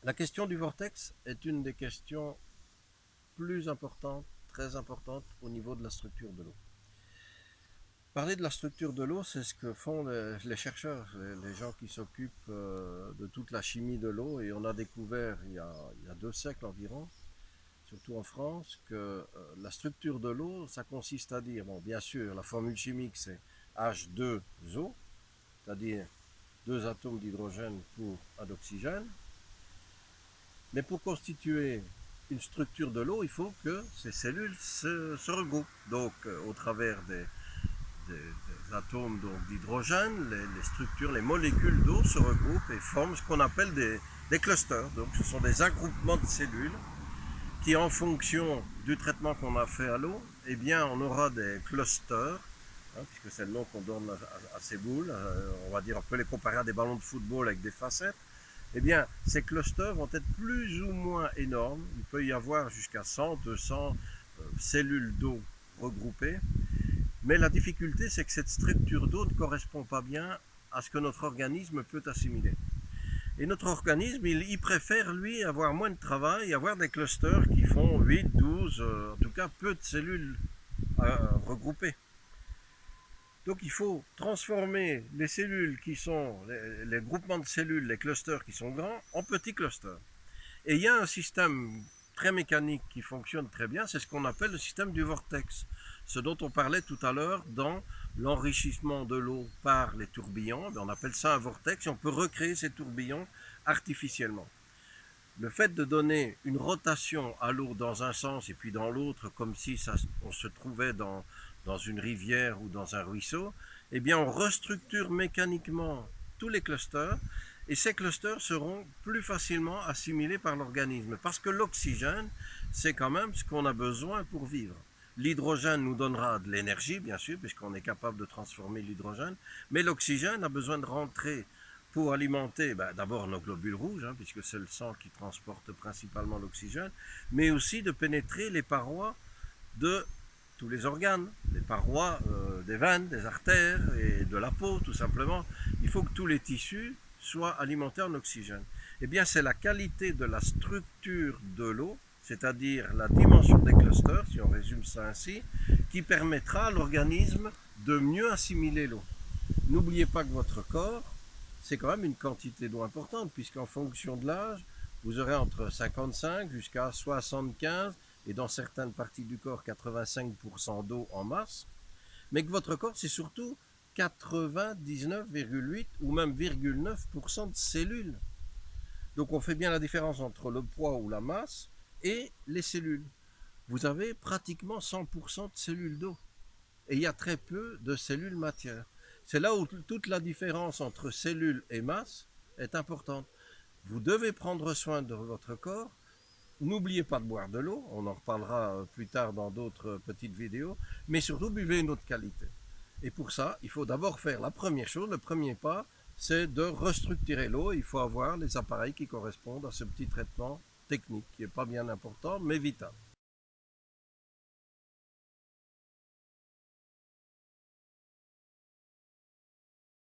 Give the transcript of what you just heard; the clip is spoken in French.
La question du vortex est une des questions plus importantes, très importantes au niveau de la structure de l'eau. Parler de la structure de l'eau, c'est ce que font les chercheurs, les gens qui s'occupent de toute la chimie de l'eau. Et on a découvert il y a 2 siècles environ, surtout en France, que la structure de l'eau, ça consiste à dire, bon, bien sûr, la formule chimique, c'est H2O, c'est-à-dire 2 atomes d'hydrogène pour un d'oxygène. Mais pour constituer une structure de l'eau, il faut que ces cellules se regroupent. Donc, au travers des atomes d'hydrogène, les structures, les molécules d'eau se regroupent et forment ce qu'on appelle des clusters. Donc, ce sont des aggroupements de cellules qui, en fonction du traitement qu'on a fait à l'eau, eh bien, on aura des clusters, puisque c'est le nom qu'on donne à ces boules. On va dire, on peut les comparer à des ballons de football avec des facettes. Eh bien, ces clusters vont être plus ou moins énormes. Il peut y avoir jusqu'à 100, 200 cellules d'eau regroupées. Mais la difficulté, c'est que cette structure d'eau ne correspond pas bien à ce que notre organisme peut assimiler. Et notre organisme, il préfère, lui, avoir moins de travail, avoir des clusters qui font 8, 12, en tout cas peu de cellules regroupées. Donc il faut transformer les cellules qui sont, les groupements de cellules, les clusters qui sont grands, en petits clusters. Et il y a un système très mécanique qui fonctionne très bien, c'est ce qu'on appelle le système du vortex. Ce dont on parlait tout à l'heure dans l'enrichissement de l'eau par les tourbillons, on appelle ça un vortex et on peut recréer ces tourbillons artificiellement. Le fait de donner une rotation à l'eau dans un sens et puis dans l'autre, comme si on se trouvait dans une rivière ou dans un ruisseau, eh bien on restructure mécaniquement tous les clusters et ces clusters seront plus facilement assimilés par l'organisme parce que l'oxygène, c'est quand même ce qu'on a besoin pour vivre. L'hydrogène nous donnera de l'énergie, bien sûr, puisqu'on est capable de transformer l'hydrogène, mais l'oxygène a besoin de rentrer pour alimenter d'abord nos globules rouges, puisque c'est le sang qui transporte principalement l'oxygène, mais aussi de pénétrer les parois de tous les organes, les parois des veines, des artères et de la peau tout simplement. Il faut que tous les tissus soient alimentés en oxygène. Eh bien c'est la qualité de la structure de l'eau, c'est-à-dire la dimension des clusters, si on résume ça ainsi, qui permettra à l'organisme de mieux assimiler l'eau. N'oubliez pas que votre corps, c'est quand même une quantité d'eau importante, puisqu'en fonction de l'âge, vous aurez entre 55 jusqu'à 75 et dans certaines parties du corps 85% d'eau en masse, mais que votre corps c'est surtout 99,8 ou même 0,9% de cellules. Donc on fait bien la différence entre le poids ou la masse et les cellules. Vous avez pratiquement 100% de cellules d'eau et il y a très peu de cellules matière. C'est là où toute la différence entre cellules et masse est importante. Vous devez prendre soin de votre corps. N'oubliez pas de boire de l'eau, on en reparlera plus tard dans d'autres petites vidéos, mais surtout buvez une eau de qualité. Et pour ça, il faut d'abord faire la première chose, le premier pas, c'est de restructurer l'eau. Il faut avoir les appareils qui correspondent à ce petit traitement technique qui n'est pas bien important, mais vital.